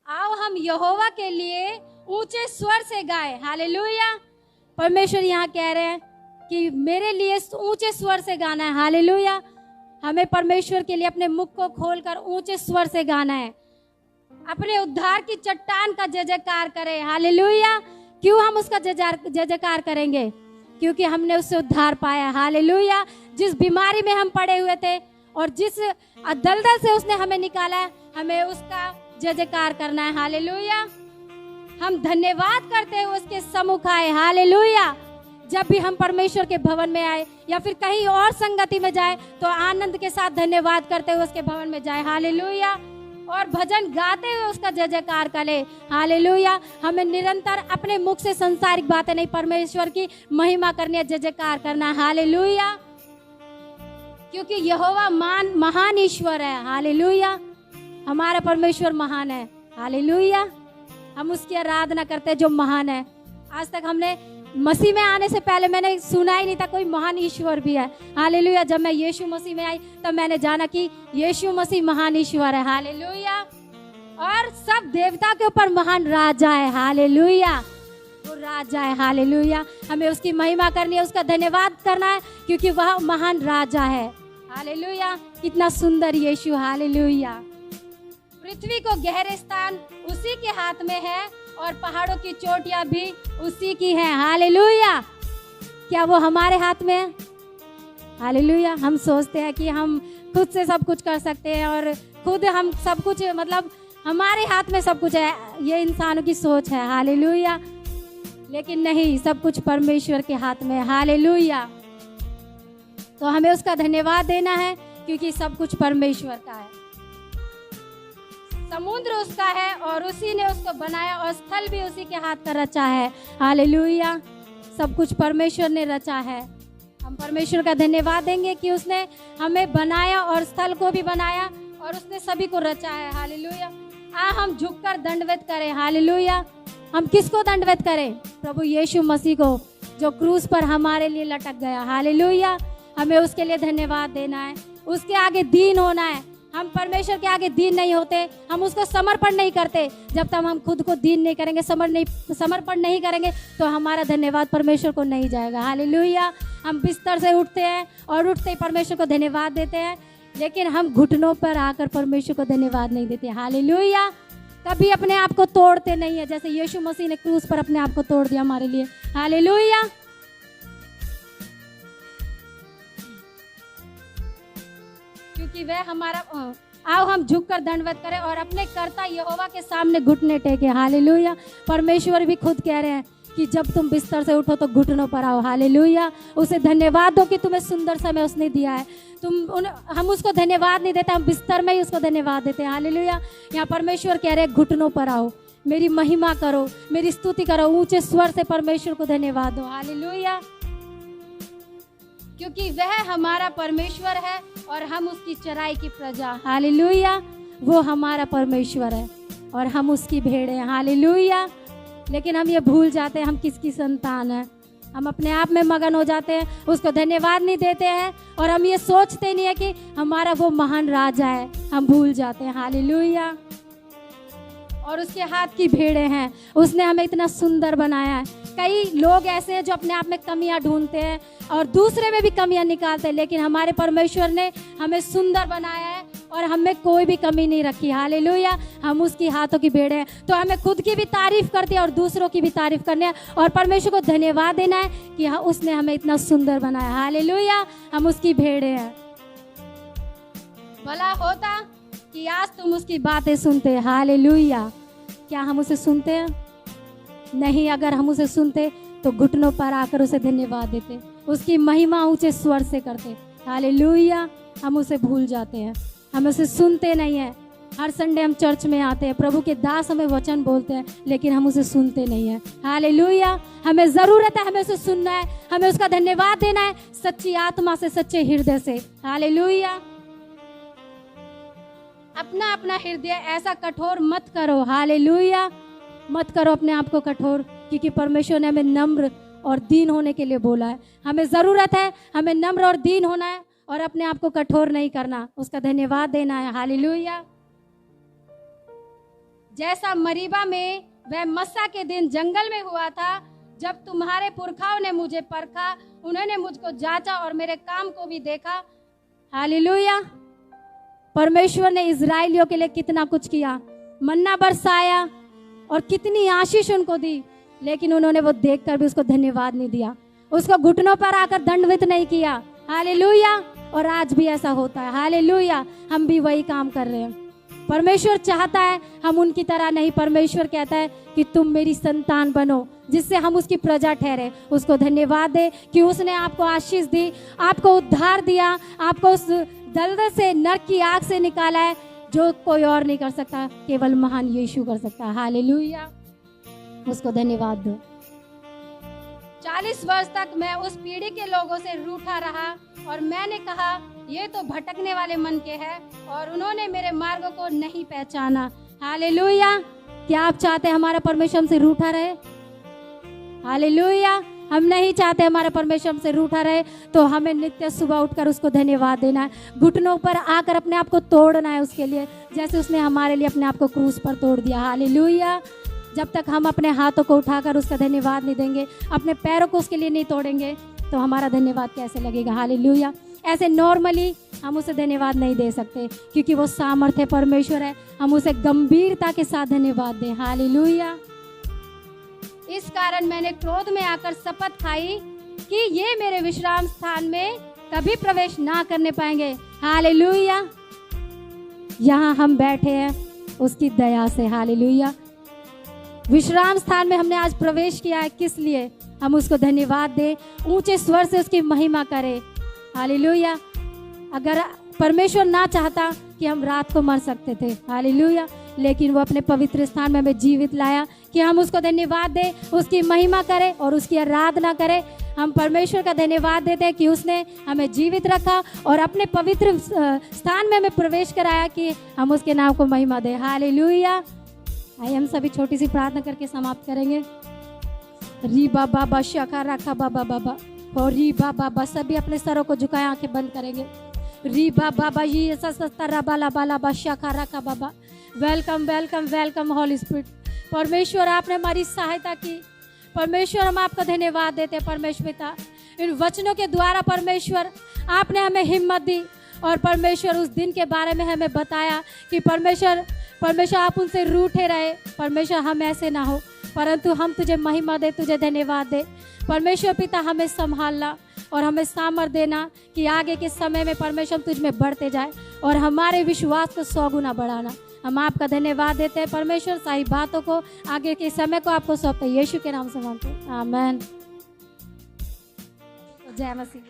आओ हम यहोवा के लिए ऊंचे स्वर से गाए। हालेलुया। परमेश्वर यहाँ कह रहे हैं कि मेरे लिए ऊंचे स्वर से गाना है। हालेलुया। हमें परमेश्वर के लिए अपने मुख को खोलकर ऊंचे स्वर से गाना है, अपने उद्धार की चट्टान का जय जयकार करें। हालेलुया। क्यों हम उसका जय जयकार करेंगे? क्योंकि हमने उससे उद्धार पाया। हालेलुया। जिस बीमारी में हम पड़े हुए थे और जिस दलदल से उसने हमें निकाला है, हमें उसका जय जयकार करना है। हालेलुया। हम धन्यवाद करते हुए उसके सम्मुख आए। हालेलुया। जब भी हम परमेश्वर के भवन में आए या फिर कहीं और संगति में जाए तो आनंद के साथ धन्यवाद करते हुए उसके भवन में जाए। हालेलुया। और भजन गाते हुए उसका जय जयकार करें। हालेलुया। हमें निरंतर अपने मुख से संसारिक बातें नहीं, परमेश्वर की महिमा करनी है, जय जयकार करना। हालेलुया। क्योंकि यहोवा महान ईश्वर है। हालेलुया। हमारा परमेश्वर महान है। हालेलुया। हम उसकी आराधना करते हैं जो महान है। आज तक हमने मसीह में आने से पहले मैंने सुना ही नहीं था कोई महान ईश्वर भी है। हालेलुया। जब मैं यीशु मसीह में आई तब मैंने जाना कि यीशु मसीह महान ईश्वर है। हालेलुया। और सब देवता के ऊपर महान राजा है। हालेलुया। वो राजा है। हालेलुया। हमें उसकी महिमा करनी है, उसका धन्यवाद करना है, क्योंकि वह महान राजा है। हालेलुया। कितना सुंदर यीशु। हालेलुया। पृथ्वी को गहरे स्थान उसी के हाथ में है और पहाड़ों की चोटियां भी उसी की हैं। हालेलुया। क्या वो हमारे हाथ में है? हालेलुया। हम सोचते हैं कि हम खुद से सब कुछ कर सकते हैं और खुद हम सब कुछ, मतलब हमारे हाथ में सब कुछ है। ये इंसानों की सोच है। हालेलुया। लेकिन नहीं, सब कुछ परमेश्वर के हाथ में है। हालेलुया। तो हमें उसका धन्यवाद देना है क्योंकि सब कुछ परमेश्वर का है। समुद्र उसका है और उसी ने उसको बनाया और स्थल भी उसी के हाथ का रचा है। हालेलुया। सब कुछ परमेश्वर ने रचा है। हम परमेश्वर का धन्यवाद देंगे कि उसने हमें बनाया और स्थल को भी बनाया और उसने सभी को रचा है। हालेलुया। हम झुककर दंडवत करें। हालेलुया। हम किसको दंडवत करें? प्रभु यीशु मसीह को, जो क्रूस पर हमारे लिए लटक गया। हालेलुया। हमें उसके लिए धन्यवाद देना है, उसके आगे दीन होना है। हम परमेश्वर के आगे दीन नहीं होते, हम उसको समर्पण नहीं करते। जब तक हम खुद को दीन नहीं करेंगे, समर्पण नहीं करेंगे तो हमारा धन्यवाद परमेश्वर को नहीं जाएगा। हालेलुया। हम बिस्तर से उठते हैं और उठते ही परमेश्वर को धन्यवाद देते हैं, लेकिन हम घुटनों पर आकर परमेश्वर को धन्यवाद नहीं देते। हालेलुया। कभी अपने आप को तोड़ते नहीं है, जैसे यीशु मसीह ने क्रूस पर अपने आप को तोड़ दिया हमारे लिए। हालेलुया। क्योंकि वह हमारा आओ हम झुककर दंडवत करें और अपने कर्ता यहोवा के सामने घुटने टेके। हालेलुया। परमेश्वर भी खुद कह रहे हैं कि जब तुम बिस्तर से उठो तो घुटनों पर आओ। हालेलुया। उसे धन्यवाद दो कि तुम्हें सुंदर समय उसने दिया है। हम उसको धन्यवाद नहीं देते, हम बिस्तर में ही उसको धन्यवाद देते हैं। हालेलुया। यहाँ परमेश्वर कह रहे हैं घुटनों पर आओ, मेरी महिमा करो, मेरी स्तुति करो, ऊंचे स्वर से परमेश्वर को धन्यवाद दो। हालेलुया। क्योंकि वह हमारा परमेश्वर है और हम उसकी चराई की प्रजा। हालेलुया। वो हमारा परमेश्वर है और हम उसकी भेड़ हैं। हालेलुया। लेकिन हम ये भूल जाते हैं हम किसकी संतान है। हम अपने आप में मगन हो जाते हैं, उसको धन्यवाद नहीं देते हैं और हम ये सोचते नहीं है कि हमारा वो महान राजा है। हम भूल जाते हैं। हालेलुया। और उसके हाथ की भेड़ें हैं, उसने हमें इतना सुंदर बनाया है। कई लोग ऐसे हैं जो अपने आप में कमियां ढूंढते हैं और दूसरे में भी कमियां निकालते हैं, लेकिन हमारे परमेश्वर ने हमें सुंदर बनाया है और हमें कोई भी कमी नहीं रखी। हालेलुया। हम उसकी हाथों की भेड़ हैं, तो हमें खुद की भी तारीफ करती है और दूसरों की भी तारीफ करनी है और परमेश्वर को धन्यवाद देना है कि हाँ, उसने हमें इतना सुंदर बनाया। हालेलुया। हम उसकी भेड़े हैं। भला होता कि आज तुम उसकी बातें सुनते। हालेलुया। क्या हम उसे सुनते हैं? नहीं। अगर हम उसे सुनते तो घुटनों पर आकर उसे धन्यवाद देते, उसकी महिमा ऊंचे स्वर से करते। हालेलुया। हम उसे भूल जाते हैं, हम उसे सुनते नहीं हैं। हर संडे हम चर्च में आते हैं, प्रभु के दास हमें वचन बोलते हैं, लेकिन हम उसे सुनते नहीं हैं। हालेलुया। हमें जरूरत है, हमें उसे सुनना है, हमें उसका धन्यवाद देना है सच्ची आत्मा से, सच्चे हृदय से। हालेलुया। अपना अपना हृदय ऐसा कठोर मत करो। हालेलुया। मत करो अपने आप को कठोर, क्योंकि परमेश्वर ने हमें नम्र और दीन होने के लिए बोला है। हमें ज़रूरत है, हमें नम्र और दीन होना है और अपने आप को कठोर नहीं करना, उसका धन्यवाद देना है। हालेलुया। जैसा मरीबा में वह मस्सा के दिन जंगल में हुआ था, जब तुम्हारे पुरखाओं ने मुझे परखा, उन्होंने मुझको जांचा और मेरे काम को भी देखा। हालेलुया। परमेश्वर ने इजराइलियों के लिए कितना कुछ किया, मन्ना बरसाया और कितनी आशीष उनको दी, लेकिन उन्होंने वो देखकर भी उसको धन्यवाद नहीं दिया, उसको घुटनों पर आकर दंडवत नहीं किया। हालेलुया। और आज भी ऐसा होता है। हालेलुया। हम भी वही काम कर रहे हैं। परमेश्वर चाहता है हम उनकी तरह नहीं। परमेश्वर कहता है कि तुम मेरी संतान बनो, जिससे हम उसकी प्रजा ठहरे। उसको धन्यवाद दे कि उसने आपको आशीष दी, आपको उद्धार दिया, आपको उस दलदल से, नरक की आग से निकाला है, जो कोई और नहीं कर सकता, केवल महान यीशु कर सकता है। हालेलुया। उसको धन्यवाद दो। 40 वर्ष तक मैं उस पीढ़ी के लोगों से रूठा रहा और मैंने कहा ये तो भटकने वाले मन के हैं और उन्होंने मेरे मार्ग को नहीं पहचाना। हालेलुया। क्या आप चाहते हैं हमारा परमेश्वर हमसे रूठा रहे? हालेलुया। हम नहीं चाहते हमारा परमेश्वर हमसे रूठा रहे, तो हमें नित्य सुबह उठकर उसको धन्यवाद देना है, घुटनों पर आकर अपने आप को तोड़ना है उसके लिए, जैसे उसने हमारे लिए अपने आप को क्रूस पर तोड़ दिया। हालेलुया। जब तक हम अपने हाथों को उठाकर उसका धन्यवाद नहीं देंगे, अपने पैरों को उसके लिए नहीं तोड़ेंगे, तो हमारा धन्यवाद कैसे लगेगा? हालेलुया। ऐसे नॉर्मली हम उसे धन्यवाद नहीं दे सकते, क्योंकि वो सामर्थ्य परमेश्वर है। हम उसे गंभीरता के साथ धन्यवाद दें। हालेलुया। इस कारण मैंने क्रोध में आकर शपथ खाई कि ये मेरे विश्राम स्थान में कभी प्रवेश ना करने पाएंगे। हालेलुया। यहाँ हम बैठे हैं उसकी दया से। हालेलुया। विश्राम स्थान में हमने आज प्रवेश किया है, किस लिए? हम उसको धन्यवाद दें, ऊंचे स्वर से उसकी महिमा करें। हालेलुया। अगर परमेश्वर ना चाहता कि हम रात को मर सकते थे, हालेलुया, लेकिन वो अपने पवित्र स्थान में हमें जीवित लाया कि हम उसको धन्यवाद दें, उसकी महिमा करें और उसकी आराधना करें। हम परमेश्वर का धन्यवाद देते हैं कि उसने हमें जीवित रखा और अपने पवित्र स्थान में हमें प्रवेश कराया कि हम उसके नाम को महिमा दें। हालेलुया। आइए हम सभी छोटी सी प्रार्थना करके समाप्त करेंगे। री बाबा बा शखा रखा बाबा बाबा और री बाबा बा, सभी अपने सरों को झुकाए आंखें बंद करेंगे। री बाबा बा ये सस्ता बाला बाला बा शखा रखा बाबा। वेलकम वेलकम वेलकम हॉली स्पिरिट। परमेश्वर आपने हमारी सहायता की। परमेश्वर हम आपका धन्यवाद देते हैं। परमेश्वर पिता, इन वचनों के द्वारा परमेश्वर आपने हमें हिम्मत दी और परमेश्वर उस दिन के बारे में हमें बताया कि परमेश्वर आप उनसे रूठे रहे। परमेश्वर हम ऐसे ना हो, परंतु हम तुझे महिमा दे, तुझे धन्यवाद दे। परमेश्वर पिता हमें संभालना और हमें सामर्थ देना कि आगे के समय में परमेश्वर तुझ में बढ़ते जाए और हमारे विश्वास को 100 गुना बढ़ाना। हम आपका धन्यवाद देते हैं परमेश्वर। सारी बातों को आगे के समय को आपको सौंपते यीशु के नाम से मांगते हैं। आमीन। जय मसीह।